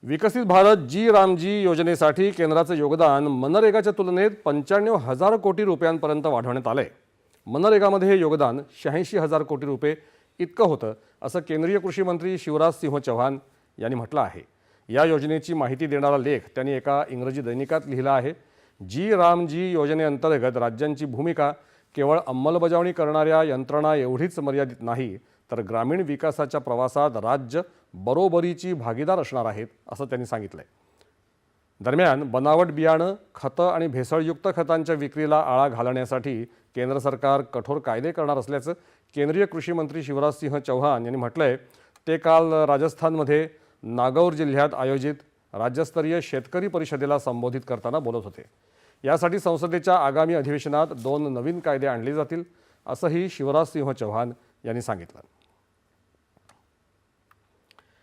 विकसित भारत जी रामजी योजनेसाठी केंद्राचं योगदान मनरेगाच्या तुलनेत 95,000 कोटी रुपयांपर्यंत वाढवण्यात आलंय। मनरेगामध्ये हे योगदान 86,000 कोटी रुपये इतकं होतं, असं केंद्रीय कृषी मंत्री शिवराज सिंह चौहान यांनी म्हटलं आहे। या योजनेची माहिती देणारा लेख त्यांनी एका इंग्रजी दैनिकात लिहिला आहे। जी रामजी योजनेअंतर्गत राज्यांची भूमिका केवळ अंमलबजावणी करणाऱ्या यंत्रणा एवढीच मर्यादित नाही, तर ग्रामीण विकासाच्या प्रवासात राज्य बरोबरीची भागीदार असणार आहेत, असं त्यांनी सांगितलंय। दरम्यान बनावट बियाणं, खतं आणि भेसळयुक्त खतांच्या विक्रीला आळा घालण्यासाठी केंद्र सरकार कठोर कायदे करणार असल्याचं केंद्रीय कृषी मंत्री शिवराज सिंह चौहान यांनी म्हटलंय। ते काल राजस्थानमध्ये नागौर जिल्ह्यात आयोजित राज्यस्तरीय शेतकरी परिषदेला संबोधित करताना बोलत होते। यासाठी संसदेच्या आगामी अधिवेशनात 2 नवीन कायदे आणले जातील, असंही शिवराज सिंह चौहान यांनी सांगितलं।